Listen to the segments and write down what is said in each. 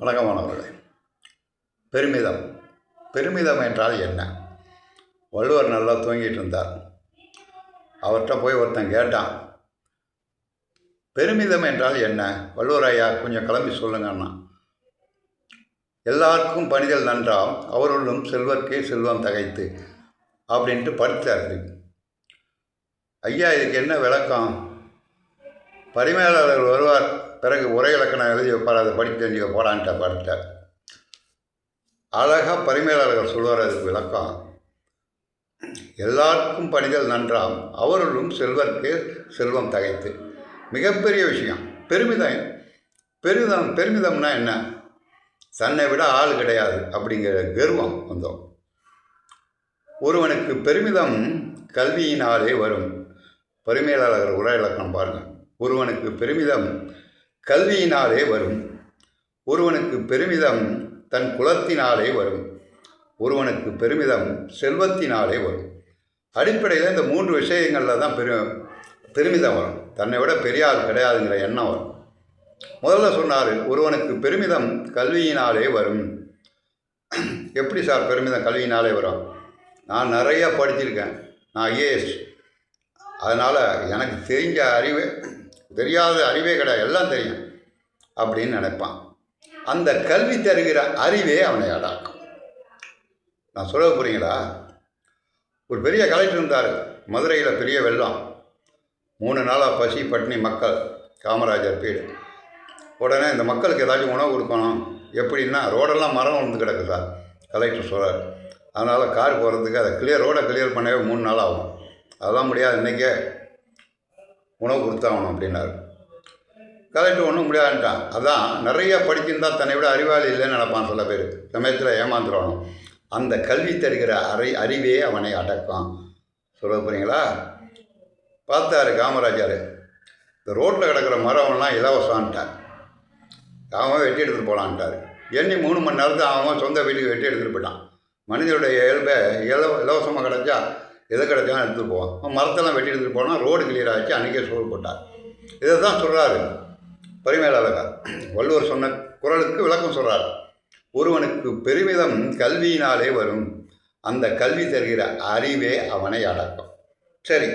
வணக்கமானவர்களே. பெருமிதம் பெருமிதம் என்றால் என்ன? வள்ளுவர் நல்லா தூங்கிட்டு இருந்தார். அவர்கிட்ட போய் ஒருத்தன் கேட்டான், பெருமிதம் என்றால் என்ன? வள்ளுவர் ஐயா கொஞ்சம் கிளம்பி சொல்லுங்கன்னா. எல்லாருக்கும் பணிதல் நன்றாம், அவர்களும் செல்வர்க்கே செல்வம் தகைத்து அப்படின்ட்டு படித்தார்கள். ஐயா இதுக்கு என்ன விளக்கம்? பரிமேலாளர் வருவார், பிறகு உரை இலக்கணம் எழுதி வைப்பார், அதை படித்து தெரிஞ்சுக்க போடான்ட்ட படித்தார். அழகாக பரிமேலாளர்கள் சொல்வார் அதுக்கு விளக்கம். எல்லாருக்கும் பணிதல் நன்றாம், அவர்களும் செல்வர்க்கே செல்வம் தகைத்து. மிகப்பெரிய விஷயம் பெருமிதம். பெருமிதம்னா என்ன? தன்னை விட ஆள் கிடையாது அப்படிங்கிற கர்வம் வந்தோம். ஒருவனுக்கு பெருமிதம் கல்வியினாலே வரும். பரிமேலாளர்கள் உரை இலக்கணம் பாருங்கள். ஒருவனுக்கு பெருமிதம் கல்வியினாலே வரும். ஒருவனுக்கு பெருமிதம் தன் குலத்தினாலே வரும். ஒருவனுக்கு பெருமிதம் செல்வத்தினாலே வரும். அடிப்படையில் இந்த 3 விஷயங்களில் தான் பெருமிதம் வரும். தன்னை விட பெரிய ஆள் கிடையாதுங்கிற எண்ணம் வரும். முதல்ல சொன்னார், ஒருவனுக்கு பெருமிதம் கல்வியினாலே வரும். எப்படி சார் பெருமிதம் கல்வியினாலே வரும்? நான் நிறையா படிச்சிருக்கேன், நான் ஐஏஎஸ், அதனால் எனக்கு தெரியாத அறிவே கிடையாது, எல்லாம் தெரியும் அப்படின்னு நினைப்பான். அந்த கல்வி தருகிற அறிவே அவனை அடாக்கும். நான் சொல்ல போகிறீங்களா? ஒரு பெரிய கலெக்டர் இருந்தார் மதுரையில். பெரிய வெள்ளம், 3 நாளாக பசி பட்டினி மக்கள். காமராஜர் பீடு. உடனே இந்த மக்களுக்கு ஏதாச்சும் உணவு கொடுக்கணும். எப்படின்னா, ரோடெல்லாம் மரம் வந்து கிடக்கு சார், கலெக்டர் சொல்கிறார். அதனால் கார் போகிறதுக்கு அதை ரோடை கிளியர் பண்ணவே 3 நாள் ஆகும். அதெல்லாம் முடியாது, இன்றைக்கே உணவு கொடுத்தாகணும் அப்படின்னாரு. கலெக்டர் ஒன்றும் முடியாதுன்ட்டான். அதான் நிறையா படிச்சிருந்தால் தன்னை விட அறிவாளி இல்லைன்னு நினைப்பான் சில பேர். சமயத்தில் ஏமாந்துடணும். அந்த கல்வி தருகிற அறிவே அவனை அடக்கும். சொல்ல போகிறீங்களா? பார்த்தாரு காமராஜர், இந்த ரோட்டில் கிடக்கிற மரம்லாம் இலவசம்ட்டார். அவன் வெட்டி எடுத்துகிட்டு போகலான்ட்டார். எண்ணி 3 மணி நேரத்தில் அவன் சொந்த வீட்டுக்கு வெட்டி எடுத்துகிட்டு போயிட்டான். மனிதனுடைய இயல்பை இலவசமாக கிடச்சா எதை கிடைச்சாலும் எடுத்துகிட்டு போவான். மரத்தெல்லாம் வெட்டி எடுத்துகிட்டு போனால் ரோடு கிளியர் ஆச்சு. அன்றைக்கே சோறு போட்டார். இதை தான் சொல்கிறாரு பரிமேலாளர். வள்ளுவர் சொன்ன குறளுக்கு விளக்கம் சொல்கிறார். ஒருவனுக்கு பெருமிதம் கல்வியினாலே வரும். அந்த கல்வி தருகிற அறிவே அவனை அடக்கும். சரி,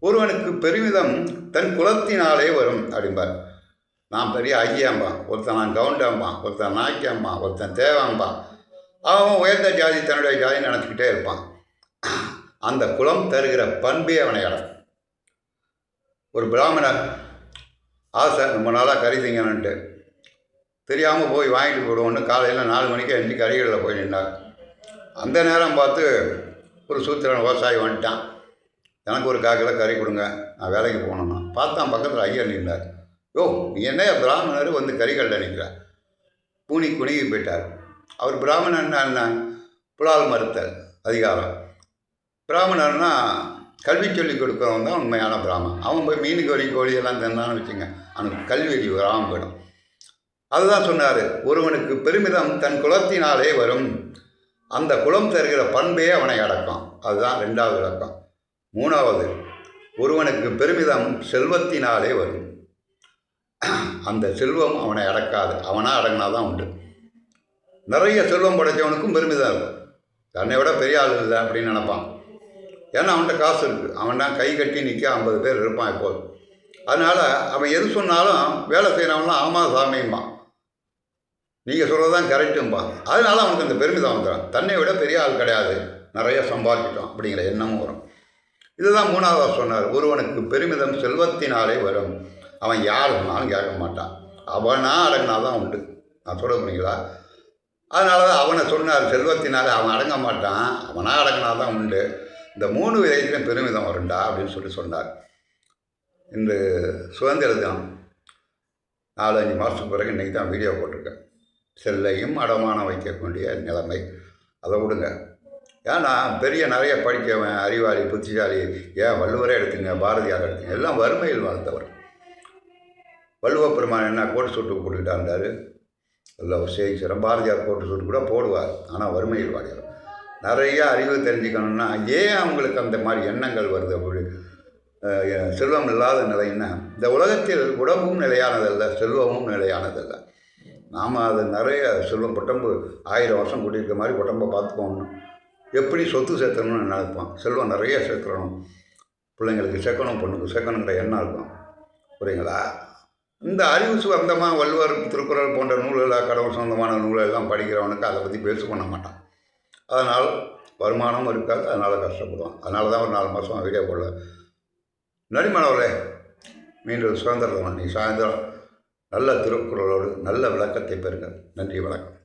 ஒருவனுக்கு பெருமிதம் தன் குலத்தினாலே வரும் அப்படிம்பார். நான் பெரிய ஐயாம்பான், ஒருத்தன் நான் கவுண்டாம்பான், ஒருத்தன் நாய்க்காம்பான், ஒருத்தன் தேவாம்பான். அவன் உயர்ந்த ஜாதி தன்னுடைய ஜாதின்னு நினச்சிக்கிட்டே இருப்பான். அந்த குலம் தருகிற பண்பே அவனை அடக்கும். ஒரு பிராமணர் ஆசை, ரொம்ப நாளாக கறி திங்கணுன்ட்டு தெரியாமல் போய் வாங்கிட்டு போடுவோன்னு காலையில் 4 மணிக்கு எழுந்து கறிகளில் போய் நின்றார். அந்த நேரம் பார்த்து ஒரு சூத்திரன் விவசாயி வந்துட்டான். எனக்கு ஒரு 1/4 கிலோ கறி கொடுங்க, நான் வேலைக்கு போகணுன்னா. பார்த்தான், பக்கத்தில் ஐயர் நின்றார். யோ, நீ என்ன பிராமணர் வந்து கறிகளில் நிற்கிறார்? குணுகி போயிட்டார். அவர் பிராமணன்னா என்ன? புலால் மறுத்தல் அதிகாரம். பிராமணர்னா கல்வி சொல்லி கொடுக்குறவன் தான் உண்மையான பிராமணன். அவன் போய் மீன் கறி கோழியெல்லாம் தின்னான்னு வச்சுங்க, அவனுக்கு கல்வி வராமல் போயிடும். அதுதான் சொன்னார், ஒருவனுக்கு பெருமிதம் தன் குலத்தினாலே வரும். அந்த குலம் தருகிற பண்பே அவனை அடக்கும். அதுதான் 2வது விளக்கம். 3வது, ஒருவனுக்கு பெருமிதம் செல்வத்தினாலே வரும். அந்த செல்வம் அவனை அடக்காது. அவனாக அடங்கினாதான் உண்டு. நிறைய செல்வம் படைத்தவனுக்கும் பெருமிதம் இருக்கும். தன்னை விட பெரிய ஆள் இல்லை அப்படின்னு நினைப்பான். ஏன்னா அவன்கிட்ட காசு இருக்குது. அவன் தான் கை கட்டி நிற்க 50 பேர் இருப்பான் இப்போது. அதனால் அவன் எது சொன்னாலும் வேலை செய்கிறவன்லாம் ஆமாம் சாமியும்பான், நீங்கள் சொல்கிறது தான் கரெக்டும்பான். அதனால் அவனுக்கு அந்த பெருமிதம் வந்துடும். தன்னை விட பெரிய ஆள் கிடையாது, நிறைய சம்பாதிக்கிட்டோம் அப்படிங்கிற எண்ணமும் வரும். இதுதான் 3வது சொன்னார், ஒருவனுக்கு பெருமிதம் செல்வத்தினாலே வரும். அவன் யார் சொன்னாலும் கேட்க மாட்டான். அவனாக அடங்கினாதான் உண்டு. நான் சொல்ல போனீங்களா? அதனால தான் அவனை சொன்னார், செல்வத்தினாலே அவன் அடங்க மாட்டான், அவனாக அடங்கினாதான் உண்டு. இந்த 3 விதத்திலும் பெருமிதம் வருண்டா அப்படின்னு சொன்னார். இந்த சுதந்திர தினம் 4-5 மாதத்துக்கு பிறகு இன்றைக்கி தான் வீடியோ போட்டிருக்கேன். செல்லையும் அடமானம் வைக்கக்கூடிய நிலைமை, அதை விடுங்க. ஏன்னா நிறைய படிக்கவன், அறிவாளி, புத்திசாலி, ஏன் வள்ளுவரே எடுத்துங்க, பாரதியார் எடுத்துங்க, எல்லாம் வறுமையில் வாழ்ந்தவர். வள்ளுவ பெருமான் என்ன கோட்டு சூட்டு போட்டுக்கிட்டா இருந்தார், எல்லாம் ஒரு செய்கிறோம். பாரதியார் கோட்டு சூட்டு கூட போடுவார், ஆனால் வறுமையில் வாடியவர். நிறைய அறிவு தெரிஞ்சுக்கணுன்னா ஏன் அவங்களுக்கு அந்த மாதிரி எண்ணங்கள் வருது? அப்படி செல்வம் இல்லாத நிலைன்னா, இந்த உலகத்தில் உடம்பும் நிலையானதல்ல, செல்வமும் நிலையானதல்ல. நாம் அதை நிறைய செல்வம் பொட்டம்பு 1000 வருஷம் கூட்டியிருக்க மாதிரி பொட்டம்பை பார்த்துக்கோணும். எப்படி சொத்து சேர்த்தணும்னு நினைப்போம். செல்வம் நிறைய சேர்த்துக்கணும், பிள்ளைங்களுக்கு சேர்க்கணும், பொண்ணுக்கு சேர்க்கணுங்கிற எண்ணம் இருக்கும். புரியுங்களா? இந்த அறிவு சம்பந்தமாக வள்ளுவர், திருக்குறள் போன்ற நூல்கள், கடவுள் சொந்தமான நூலெல்லாம் படிக்கிறவனுக்கு அதை பற்றி பேச பண்ண மாட்டான். அதனால் வருமானமும் இருக்காது, அதனால் கஷ்டப்படுவான். அதனால தான் ஒரு 4 மாதம் வீடியோ போடல. நரிமானவர்களே, மீண்டும் சுதந்திரம் நீ சாயந்தரம் நல்ல திருக்குறளோடு நல்ல விளக்கத்தை பெறுங்கள். நன்றி, வணக்கம்.